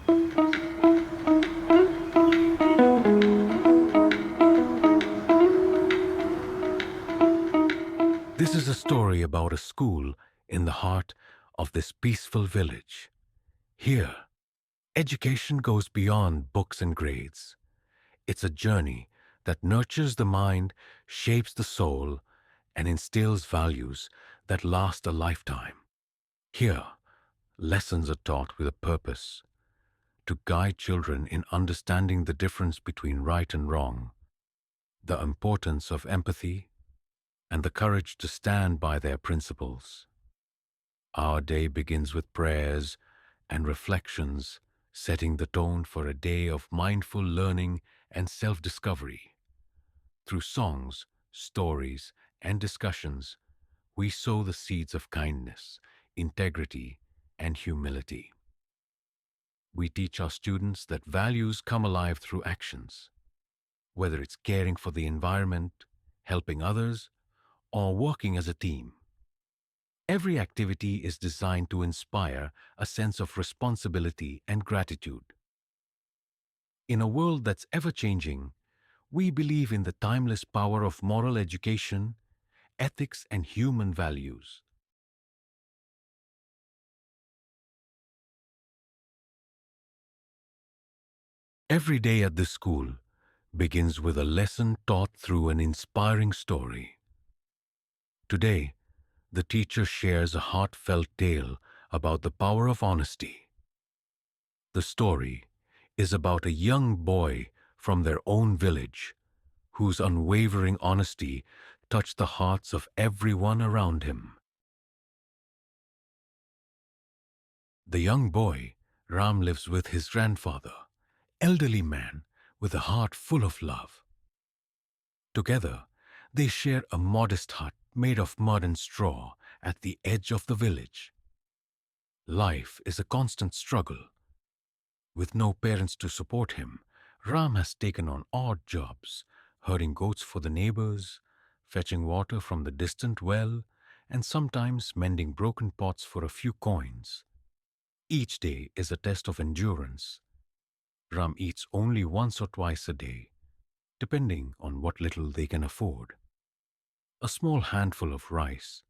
This is a story about a school in the heart of this peaceful village. Here, education goes beyond books and grades. It's a journey that nurtures the mind, shapes the soul, and instills values that last a lifetime. Here, lessons are taught with a purpose to guide children in understanding the difference between right and wrong, the importance of empathy, and the courage to stand by their principles. Our day begins with prayers and reflections, setting the tone for a day of mindful learning and self-discovery. Through songs, stories, and discussions, we sow the seeds of kindness, integrity, and humility. We teach our students that values come alive through actions, whether it's caring for the environment, helping others, or working as a team. Every activity is designed to inspire a sense of responsibility and gratitude. In a world that's ever-changing, we believe in the timeless power of moral education, ethics, and human values. Every day at this school begins with a lesson taught through an inspiring story. Today, the teacher shares a heartfelt tale about the power of honesty. The story is about a young boy from their own village whose unwavering honesty touched the hearts of everyone around him. The young boy, Ram, lives with his grandfather, elderly man with a heart full of love. Together, they share a modest hut made of mud and straw at the edge of the village. Life is a constant struggle. With no parents to support him, Ram has taken on odd jobs, herding goats for the neighbors, fetching water from the distant well, and sometimes mending broken pots for a few coins. Each day is a test of endurance. Ram eats only once or twice a day, depending on what little they can afford. A small handful of rice,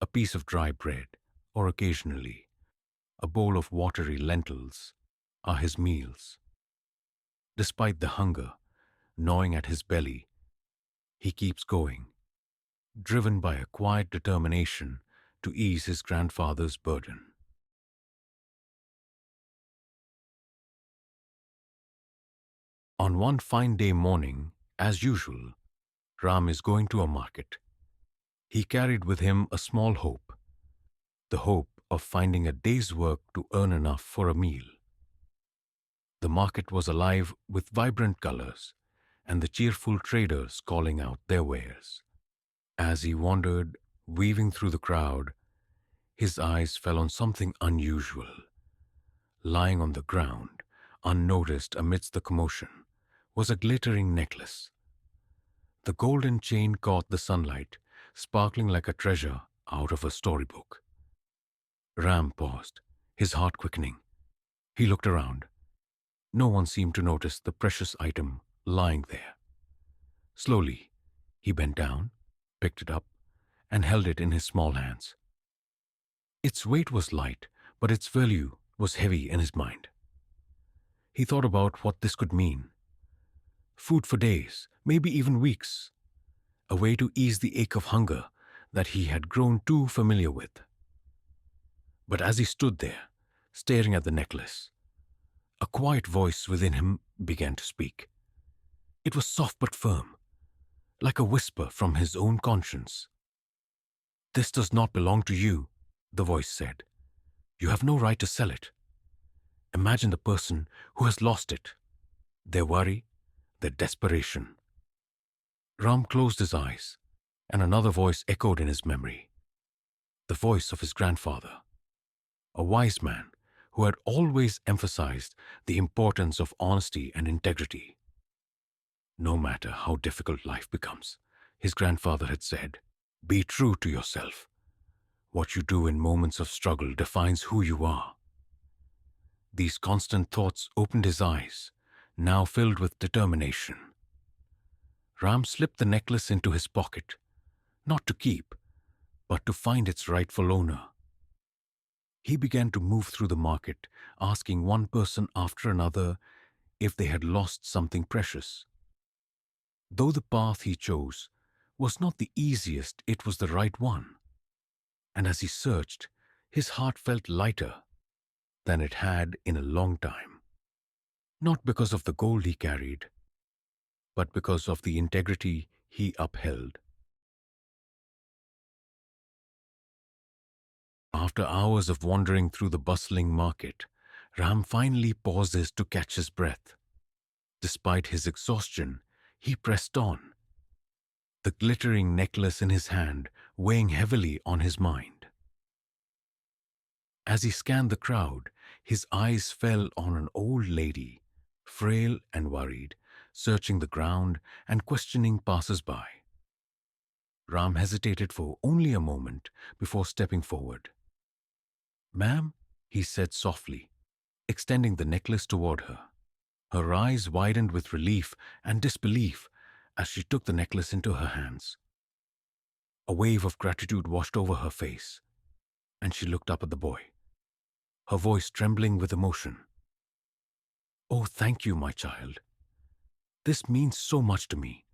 a piece of dry bread, or occasionally a bowl of watery lentils are his meals. Despite the hunger gnawing at his belly, he keeps going, driven by a quiet determination to ease his grandfather's burden. On one fine day morning, as usual, Ram is going to a market. He carried with him a small hope, the hope of finding a day's work to earn enough for a meal. The market was alive with vibrant colors and the cheerful traders calling out their wares. As he wandered, weaving through the crowd, his eyes fell on something unusual. Lying on the ground, unnoticed amidst the commotion, was a glittering necklace. The golden chain caught the sunlight, sparkling like a treasure out of a storybook. Ram paused, his heart quickening. He looked around. No one seemed to notice the precious item lying there. Slowly, he bent down, picked it up, and held it in his small hands. Its weight was light, but its value was heavy in his mind. He thought about what this could mean. Food for days, maybe even weeks. A way to ease the ache of hunger that he had grown too familiar with. But as he stood there, staring at the necklace, a quiet voice within him began to speak. It was soft but firm, like a whisper from his own conscience. "This does not belong to you," the voice said. "You have no right to sell it. Imagine the person who has lost it, their worry, their desperation." Ram closed his eyes, and another voice echoed in his memory. The voice of his grandfather, a wise man who had always emphasized the importance of honesty and integrity. No matter how difficult life becomes, his grandfather had said, "Be true to yourself. What you do in moments of struggle defines who you are." These constant thoughts opened his eyes, now filled with determination. Ram slipped the necklace into his pocket, not to keep, but to find its rightful owner. He began to move through the market, asking one person after another if they had lost something precious. Though the path he chose was not the easiest, it was the right one. And as he searched, his heart felt lighter than it had in a long time. Not because of the gold he carried, but because of the integrity he upheld. After hours of wandering through the bustling market, Ram finally pauses to catch his breath. Despite his exhaustion, he pressed on, the glittering necklace in his hand weighing heavily on his mind. As he scanned the crowd, his eyes fell on an old lady, frail and worried, searching the ground and questioning passers-by. Ram hesitated for only a moment before stepping forward. "Ma'am," he said softly, extending the necklace toward her. Her eyes widened with relief and disbelief as she took the necklace into her hands. A wave of gratitude washed over her face, and she looked up at the boy, her voice trembling with emotion. "Oh, thank you, my child. This means so much to me.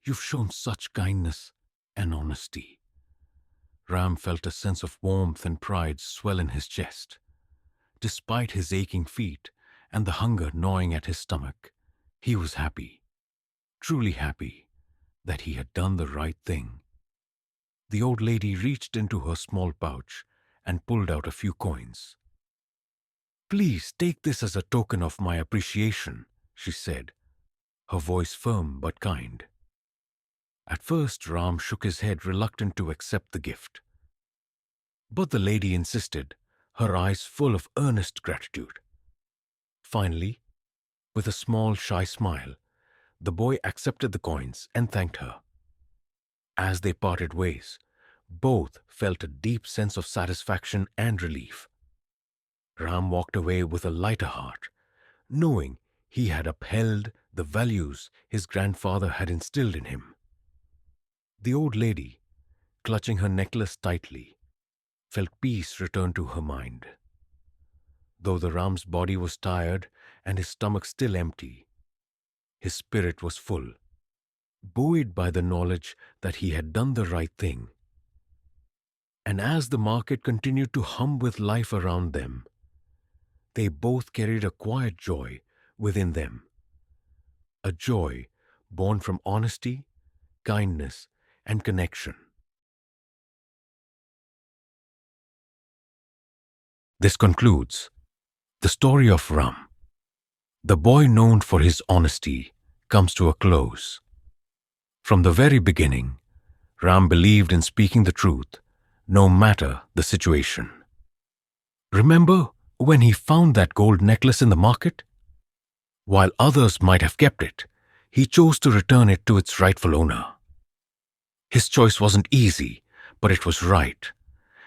You've shown such kindness and honesty." Ram felt a sense of warmth and pride swell in his chest. Despite his aching feet and the hunger gnawing at his stomach, he was happy, truly happy, that he had done the right thing. The old lady reached into her small pouch and pulled out a few coins. "Please take this as a token of my appreciation," she said, her voice firm but kind. At first, Ram shook his head, reluctant to accept the gift. But the lady insisted, her eyes full of earnest gratitude. Finally, with a small, shy smile, the boy accepted the coins and thanked her. As they parted ways, both felt a deep sense of satisfaction and relief. Ram walked away with a lighter heart, knowing he had upheld the values his grandfather had instilled in him. The old lady, clutching her necklace tightly, felt peace return to her mind. Though the Ram's body was tired and his stomach still empty, his spirit was full, buoyed by the knowledge that he had done the right thing. And as the market continued to hum with life around them, they both carried a quiet joy within them, a joy born from honesty, kindness, and connection. This concludes the story of Ram. The boy known for his honesty comes to a close. From the very beginning, Ram believed in speaking the truth, no matter the situation. Remember when he found that gold necklace in the market? While others might have kept it, he chose to return it to its rightful owner. His choice wasn't easy, but it was right,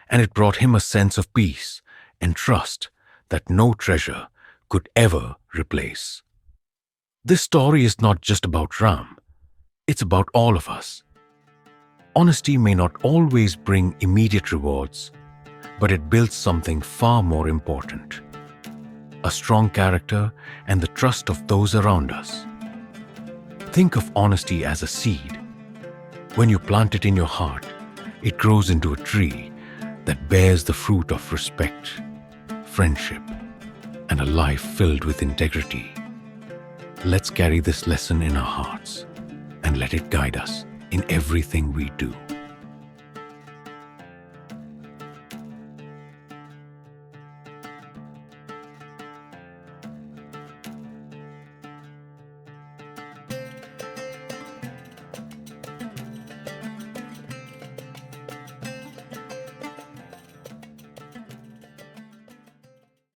and it brought him a sense of peace and trust that no treasure could ever replace. This story is not just about Ram, it's about all of us. Honesty may not always bring immediate rewards, but it builds something far more important: a strong character and the trust of those around us. Think of honesty as a seed. When you plant it in your heart, it grows into a tree that bears the fruit of respect, friendship, and a life filled with integrity. Let's carry this lesson in our hearts and let it guide us in everything we do.